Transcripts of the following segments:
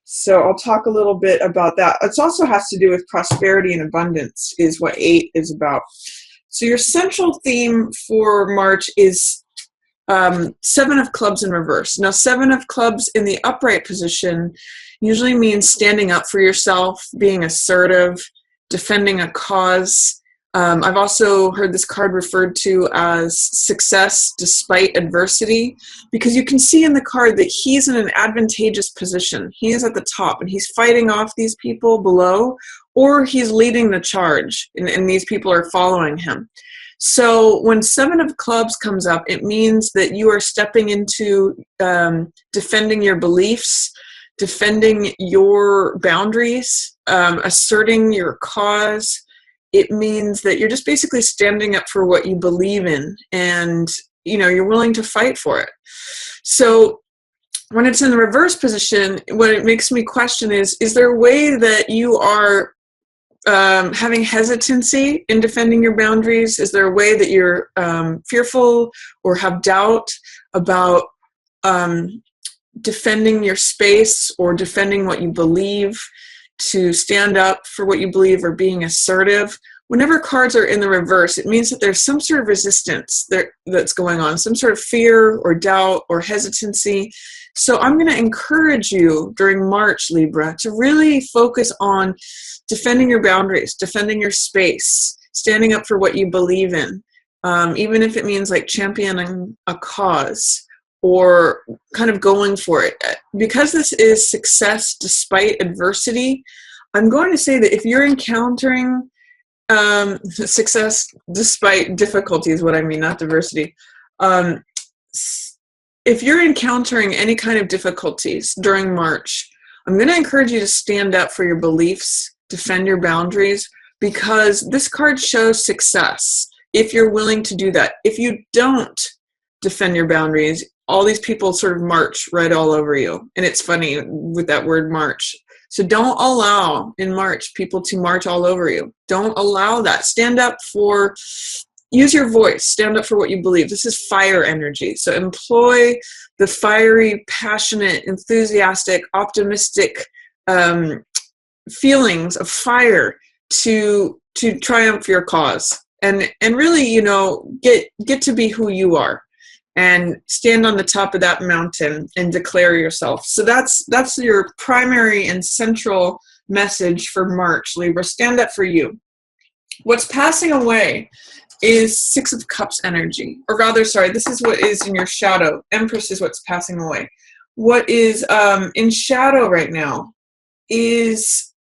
So I'll talk a little bit about that. It also has to do with prosperity and abundance is what 8 is about. So your central theme for March is 7 of clubs in reverse. Now, 7 of clubs in the upright position usually means standing up for yourself, being assertive, defending a cause. I've also heard this card referred to as success despite adversity, because you can see in the card that he's in an advantageous position. He is at the top and he's fighting off these people below, or he's leading the charge and these people are following him. So when 7 of clubs comes up, it means that you are stepping into defending your beliefs, defending your boundaries, asserting your cause. It means that you're just basically standing up for what you believe in, and you're willing to fight for it. So when it's in the reverse position, what it makes me question is there a way that you are having hesitancy in defending your boundaries? Is there a way that you're fearful or have doubt about defending your space or defending what you believe, to stand up for what you believe, or being assertive? Whenever cards are in the reverse, it means that there's some sort of resistance that's going on, some sort of fear or doubt or hesitancy. So I'm going to encourage you during March, Libra, to really focus on defending your boundaries, defending your space, standing up for what you believe in, even if it means like championing a cause or kind of going for it. Because this is success despite adversity, I'm going to say that if you're encountering success despite difficulty is what I mean, not diversity. If you're encountering any kind of difficulties during March, I'm going to encourage you to stand up for your beliefs, defend your boundaries, because this card shows success if you're willing to do that. If you don't defend your boundaries, all these people sort of march right all over you. And it's funny with that word march. So don't allow in March people to march all over you. Don't allow that. Stand up for, use your voice, stand up for what you believe. This is fire energy. So employ the fiery, passionate, enthusiastic, optimistic feelings of fire to triumph your cause. And really, get to be who you are. And stand on the top of that mountain and declare yourself. So that's your primary and central message for March, Libra. Stand up for you. What's passing away is 6 of Cups energy. Or rather, sorry, this is what is in your shadow. Empress is what's passing away. What is in shadow right now is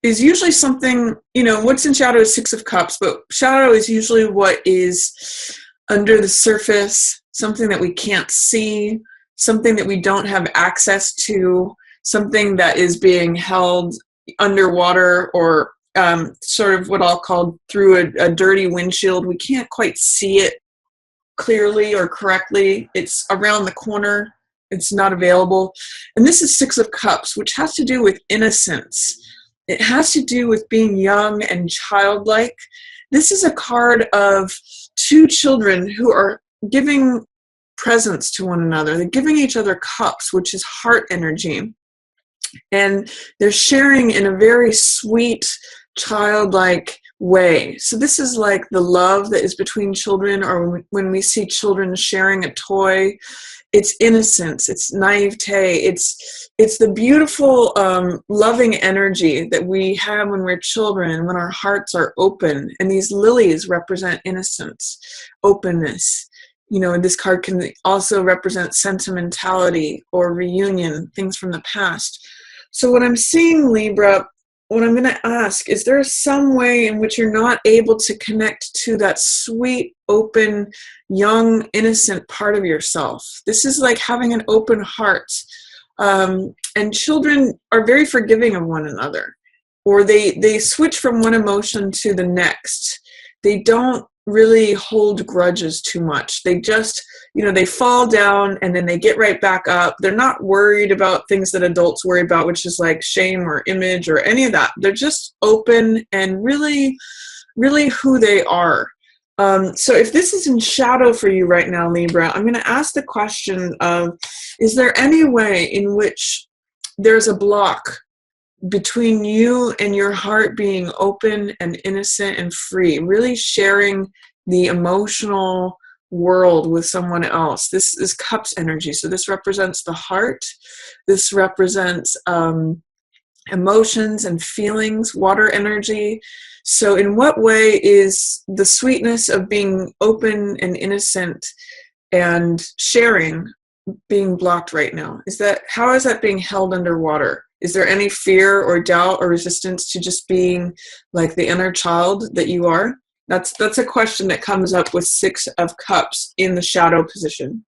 usually something, what's in shadow is 6 of Cups, but shadow is usually what is under the surface, something that we can't see, something that we don't have access to, something that is being held underwater, or sort of what I'll call through a dirty windshield. We can't quite see it clearly or correctly. It's around the corner. It's not available. And this is 6 of Cups, which has to do with innocence. It has to do with being young and childlike. This is a card of 2 children who are giving presents to one another. They're giving each other cups, which is heart energy. And they're sharing in a very sweet, childlike way. So this is like the love that is between children, or when we see children sharing a toy. It's innocence, it's naivete, it's the beautiful, loving energy that we have when we're children, when our hearts are open. And these lilies represent innocence, openness. This card can also represent sentimentality or reunion, things from the past. So what I'm seeing, Libra, what I'm going to ask, is there some way in which you're not able to connect to that sweet, open, young, innocent part of yourself? This is like having an open heart. And children are very forgiving of one another, or they switch from one emotion to the next. They don't really hold grudges too much. They just, they fall down and then they get right back up. They're not worried about things that adults worry about, which is like shame or image or any of that. They're just open and really, really who they are. So if this is in shadow for you right now, Libra, I'm going to ask the question of, is there any way in which there's a block between you and your heart being open and innocent and free, really sharing the emotional world with someone else. This is cups energy. So this represents the heart. This represents emotions and feelings, water energy. So in what way is the sweetness of being open and innocent and sharing being blocked right now? How is that being held underwater? Is there any fear or doubt or resistance to just being like the inner child that you are? That's a question that comes up with 6 of Cups in the shadow position.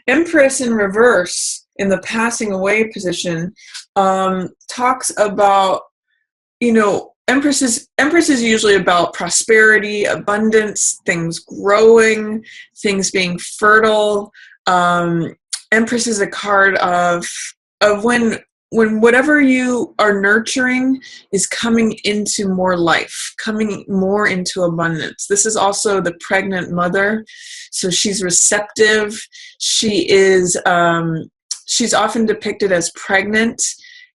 Empress in reverse in the passing away position talks about, Empress is usually about prosperity, abundance, things growing, things being fertile. Empress is a card of when whatever you are nurturing is coming into more life, coming more into abundance. This is also the pregnant mother, so she's receptive. She's often depicted as pregnant,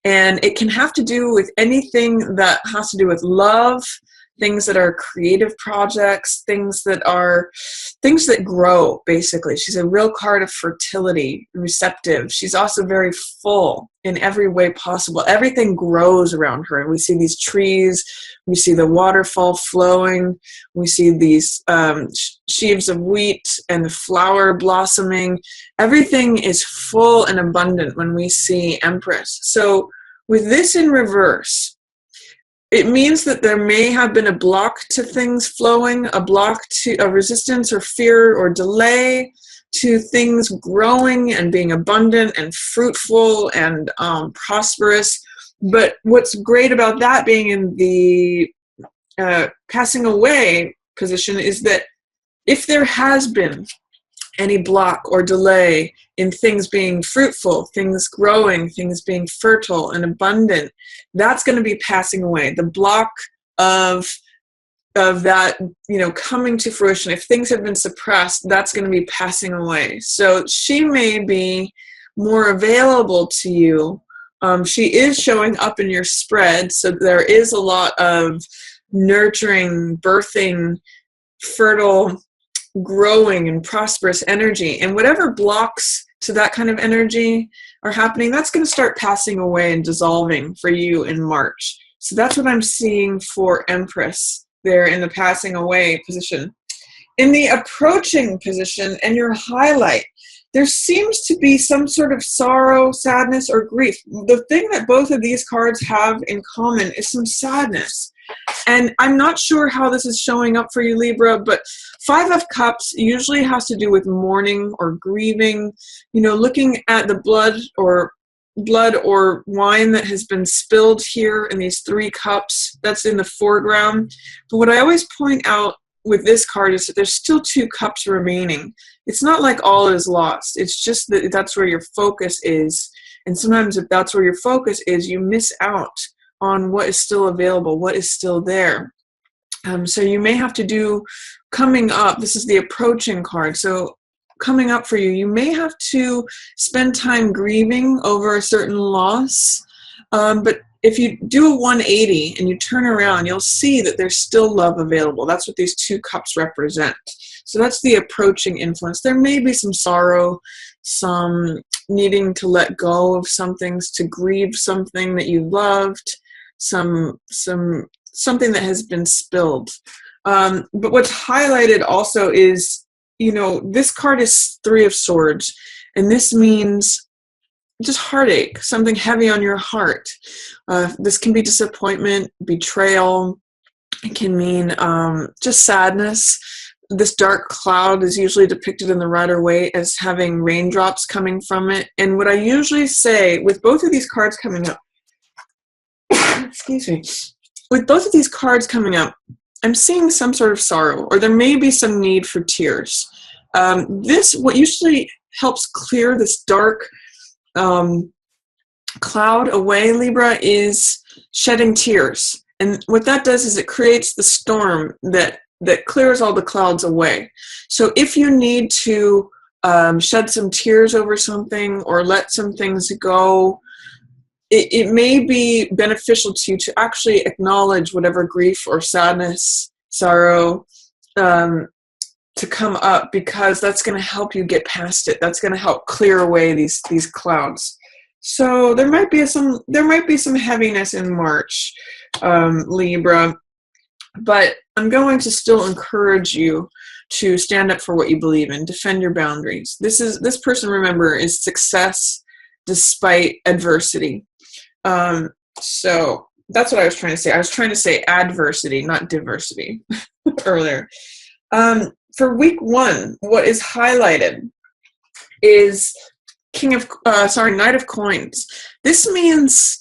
and it can have to do with anything that has to do with love, things that are creative projects, things that grow, basically. She's a real card of fertility, receptive. She's also very full in every way possible. Everything grows around her. And we see these trees, we see the waterfall flowing, we see these sheaves of wheat and the flower blossoming. Everything is full and abundant when we see Empress. So with this in reverse, it means that there may have been a block to things flowing, a block to a resistance or fear or delay to things growing and being abundant and fruitful and prosperous. But what's great about that being in the passing away position is that if there has been any block or delay in things being fruitful, things growing, things being fertile and abundant, that's going to be passing away. The block of that, coming to fruition, if things have been suppressed, that's going to be passing away. So she may be more available to you. She is showing up in your spread, so there is a lot of nurturing, birthing, fertile, growing and prosperous energy, and whatever blocks to that kind of energy are happening, that's going to start passing away and dissolving for you in March. So that's what I'm seeing for Empress there in the passing away position. In the approaching position and your highlight, there seems to be some sort of sorrow, sadness, or grief. The thing that both of these cards have in common is some sadness. And I'm not sure how this is showing up for you, Libra, but 5 of Cups usually has to do with mourning or grieving, looking at the blood or wine that has been spilled here in these 3 cups. That's in the foreground. But what I always point out with this card is that there's still 2 cups remaining. It's not like all is lost. It's just that that's where your focus is. And sometimes if that's where your focus is, you miss out on what is still available, what is still there. So you may have to do, coming up, this is the approaching card, so coming up for you, you may have to spend time grieving over a certain loss, but if you do a 180 and you turn around, you'll see that there's still love available. That's what these 2 cups represent. So that's the approaching influence. There may be some sorrow, some needing to let go of some things, to grieve something that you loved, something that has been spilled. But what's highlighted also is, this card is 3 of Swords, and this means just heartache, something heavy on your heart. This can be disappointment, betrayal. It can mean just sadness. This dark cloud is usually depicted in the Rider-Waite as having raindrops coming from it. And what I usually say with both of these cards coming up, excuse me, with both of these cards coming up, I'm seeing some sort of sorrow, or there may be some need for tears. What usually helps clear this dark cloud away, Libra, is shedding tears. And what that does is it creates the storm that clears all the clouds away. So if you need to shed some tears over something or let some things go, it may be beneficial to you to actually acknowledge whatever grief or sadness, sorrow, to come up, because that's going to help you get past it. That's going to help clear away these clouds. So there might be some heaviness in March, Libra, but I'm going to still encourage you to stand up for what you believe in, defend your boundaries. This person, remember, is success despite adversity. So that's what I was trying to say. I was trying to say adversity, not diversity earlier. For week 1, what is highlighted is Knight of Coins. This means,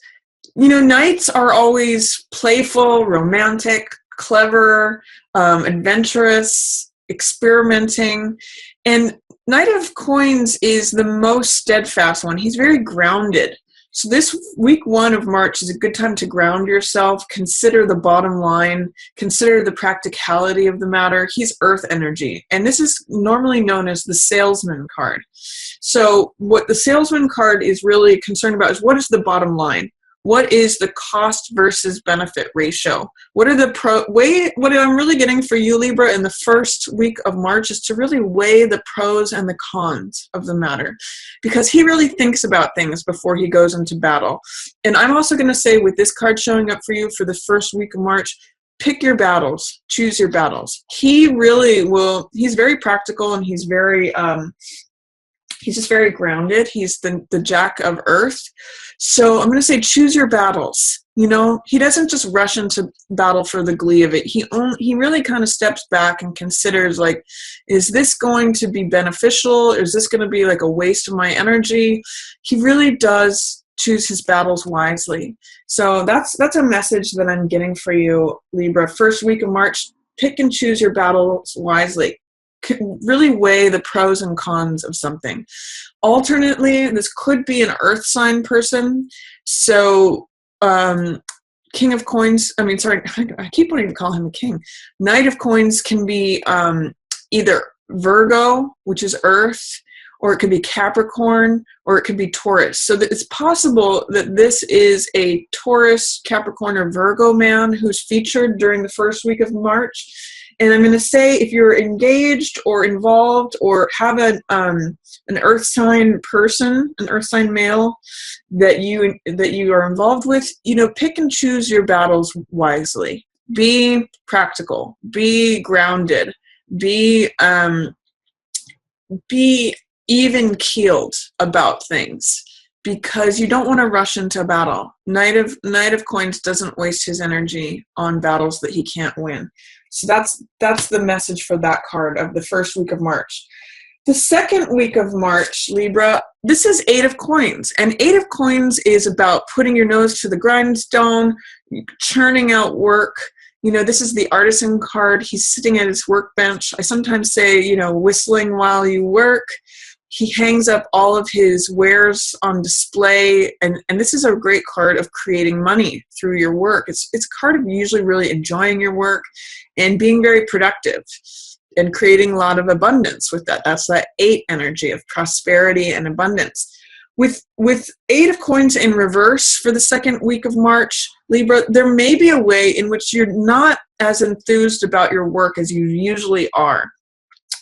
knights are always playful, romantic, clever, adventurous, experimenting, and Knight of Coins is the most steadfast one. He's very grounded. So this week 1 of March is a good time to ground yourself, consider the bottom line, consider the practicality of the matter. He's earth energy, and this is normally known as the salesman card. So what the salesman card is really concerned about is, what is the bottom line? What is the cost versus benefit ratio? What I'm really getting for you, Libra, in the first week of March is to really weigh the pros and the cons of the matter, because he really thinks about things before he goes into battle. And I'm also going to say, with this card showing up for you for the first week of March, pick your battles, choose your battles. He really will. He's very practical, and he's just very grounded. He's the Jack of Earth. So I'm going to say, choose your battles. He doesn't just rush into battle for the glee of it. He really kind of steps back and considers, like, is this going to be beneficial? Is this going to be like a waste of my energy? He really does choose his battles wisely. So that's a message that I'm getting for you, Libra. First week of March, pick and choose your battles wisely. Really weigh the pros and cons of something. Alternately, this could be an earth sign person. So King of Coins, I keep wanting to call him a king. Knight of Coins can be either Virgo, which is earth, or it could be Capricorn, or it could be Taurus. So that it's possible that this is a Taurus, Capricorn, or Virgo man who's featured during the first week of March. And I'm going to say, if you're engaged or involved or have an earth sign person, an earth sign male that you are involved with, pick and choose your battles wisely. Be practical. Be grounded. Be even keeled about things, because you don't want to rush into battle. Knight of Coins doesn't waste his energy on battles that he can't win. So that's the message for that card of the first week of March. The second week of March, Libra, this is 8 of Coins. And 8 of Coins is about putting your nose to the grindstone, churning out work. This is the artisan card. He's sitting at his workbench. I sometimes say, whistling while you work. He hangs up all of his wares on display, and this is a great card of creating money through your work. It's a card of usually really enjoying your work and being very productive and creating a lot of abundance with that. That's that 8 energy of prosperity and abundance. With 8 of Coins in reverse for the second week of March, Libra, there may be a way in which you're not as enthused about your work as you usually are.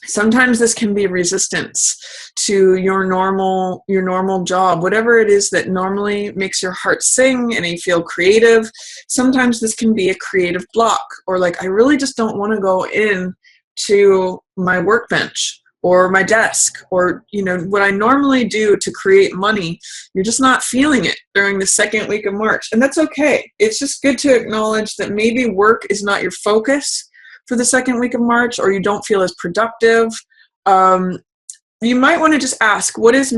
Sometimes this can be resistance to your normal job, whatever it is that normally makes your heart sing and you feel creative. Sometimes this can be a creative block, or like, I really just don't want to go in to my workbench or my desk, or what I normally do to create money. You're just not feeling it during the second week of March, and that's okay. It's just good to acknowledge that maybe work is not your focus for the second week of March, or you don't feel as productive. You might want to just ask, what is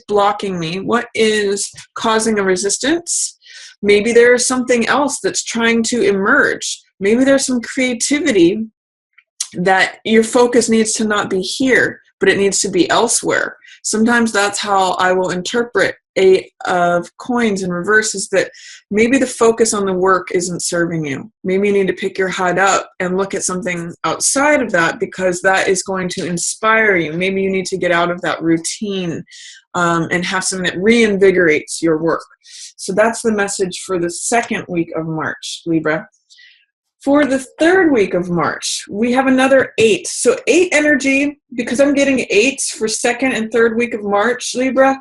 blocking me? What is causing a resistance? Maybe there's something else that's trying to emerge. Maybe there's some creativity that your focus needs to not be here, but it needs to be elsewhere. Sometimes that's how I will interpret Eight of Coins in reverse is that maybe the focus on the work isn't serving you. Maybe you need to pick your head up and look at something outside of that, because that is going to inspire you. Maybe you need to get out of that routine and have something that reinvigorates your work. So that's the message for the second week of March, Libra. For the third week of March, we have another 8. So 8 energy, because I'm getting 8s for second and third week of March, Libra.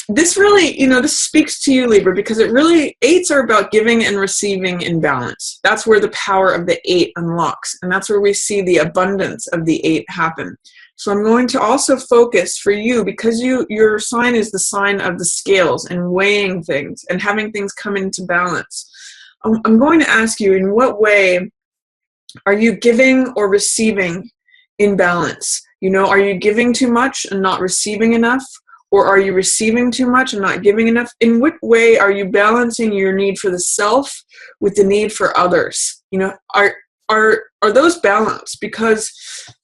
This really, this speaks to you, Libra, because it really, 8s are about giving and receiving in balance. That's where the power of the 8 unlocks. And that's where we see the abundance of the 8 happen. So I'm going to also focus for you, because your sign is the sign of the scales and weighing things and having things come into balance. I'm going to ask you, in what way are you giving or receiving in balance? Are you giving too much and not receiving enough? Or are you receiving too much and not giving enough? In what way are you balancing your need for the self with the need for others? Are those balanced? Because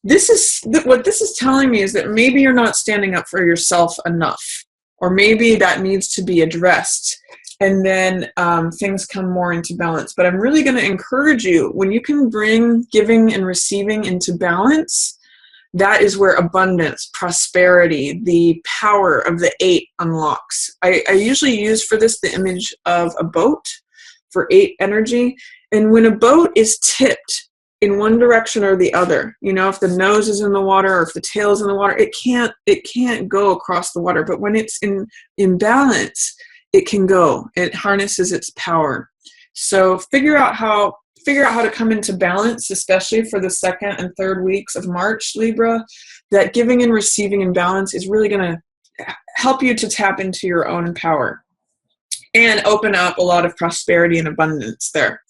what this is telling me is that maybe you're not standing up for yourself enough, or maybe that needs to be addressed. And then things come more into balance. But I'm really going to encourage you, when you can bring giving and receiving into balance, that is where abundance, prosperity, the power of the 8 unlocks. I usually use for this the image of a boat for 8 energy. And when a boat is tipped in one direction or the other, if the nose is in the water or if the tail is in the water, it can't go across the water. But when it's in balance, it can go. It harnesses its power. So figure out how to come into balance, especially for the second and third weeks of March, Libra. That giving and receiving in balance is really going to help you to tap into your own power and open up a lot of prosperity and abundance there.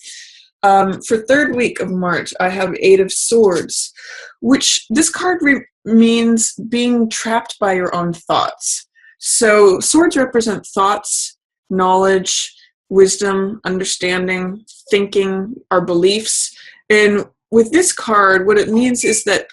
For third week of March, I have 8 of Swords, which this card means being trapped by your own thoughts. So swords represent thoughts, knowledge, wisdom, understanding, thinking, our beliefs. And with this card, what it means is that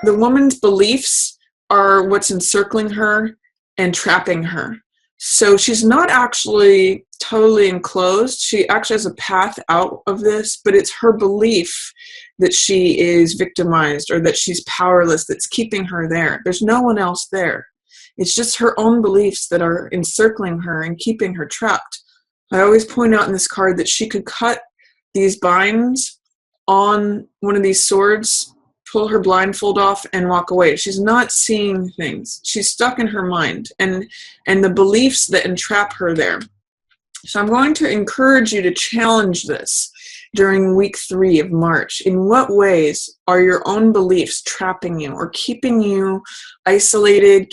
the woman's beliefs are what's encircling her and trapping her. So she's not actually totally enclosed. She actually has a path out of this, but it's her belief that she is victimized or that she's powerless that's keeping her there. There's no one else there. It's just her own beliefs that are encircling her and keeping her trapped. I always point out in this card that she could cut these binds on one of these swords, pull her blindfold off, and walk away. She's not seeing things. She's stuck in her mind and the beliefs that entrap her there. So I'm going to encourage you to challenge this during week 3 of March. In what ways are your own beliefs trapping you or keeping you isolated,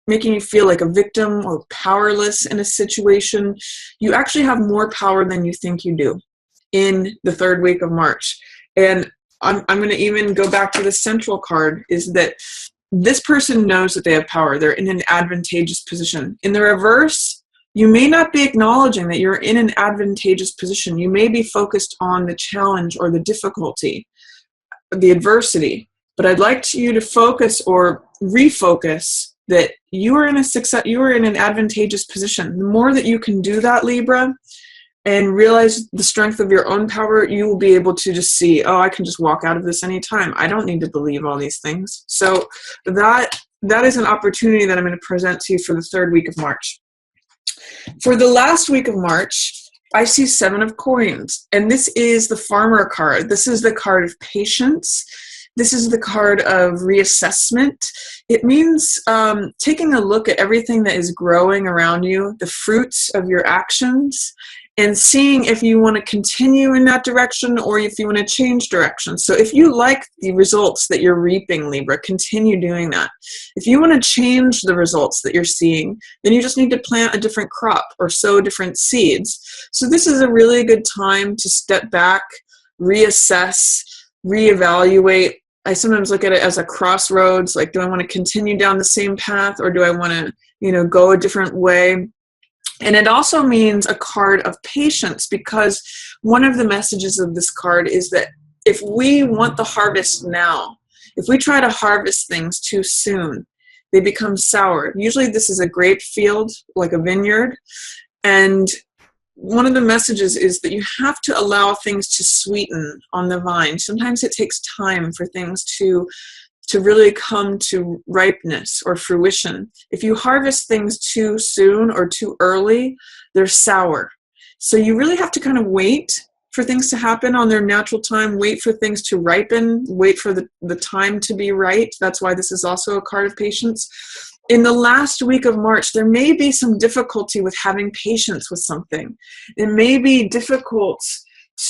making you feel like a victim or powerless in a situation? You actually have more power than you think you do in the third week of March. And I'm going to even go back to the central card, is that this person knows that they have power. They're in an advantageous position. In the reverse, you may not be acknowledging that you're in an advantageous position. You may be focused on the challenge or the difficulty, the adversity. But I'd like you to focus or refocus that you are in an advantageous position. The more that you can do that, Libra, and realize the strength of your own power, you will be able to just see, oh, I can just walk out of this anytime. I don't need to believe all these things. So that is an opportunity that I'm going to present to you for the third week of March. For the last week of March, I see 7 of Coins, and this is the farmer card. This is the card of patience. This is the card of reassessment. It means taking a look at everything that is growing around you, the fruits of your actions, and seeing if you want to continue in that direction or if you want to change direction. So if you like the results that you're reaping, Libra, continue doing that. If you want to change the results that you're seeing, then you just need to plant a different crop or sow different seeds. So this is a really good time to step back, reassess, reevaluate. I sometimes look at it as a crossroads, like, do I want to continue down the same path or do I want to, go a different way? And it also means a card of patience, because one of the messages of this card is that if we want the harvest now, if we try to harvest things too soon, they become sour. Usually this is a grape field, like a vineyard. And one of the messages is that you have to allow things to sweeten on the vine. Sometimes it takes time for things to really come to ripeness or fruition. If you harvest things too soon or too early, they're sour. So you really have to kind of wait for things to happen on their natural time, wait for things to ripen, wait for the time to be right. That's why this is also a card of patience. In the last week of March, there may be some difficulty with having patience with something. It may be difficult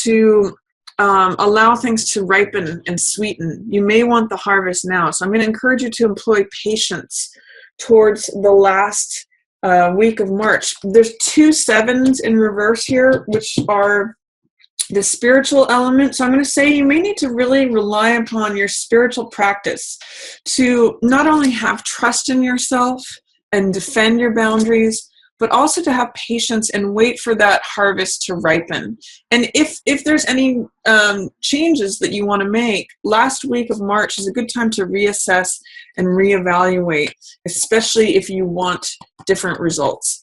to allow things to ripen and sweeten. You may want the harvest now. So I'm going to encourage you to employ patience towards the last week of March. There's 2 sevens in reverse here, which are the spiritual element. So I'm going to say you may need to really rely upon your spiritual practice to not only have trust in yourself and defend your boundaries, but also to have patience and wait for that harvest to ripen. And if there's any changes that you want to make, last week of March is a good time to reassess and reevaluate, especially if you want different results.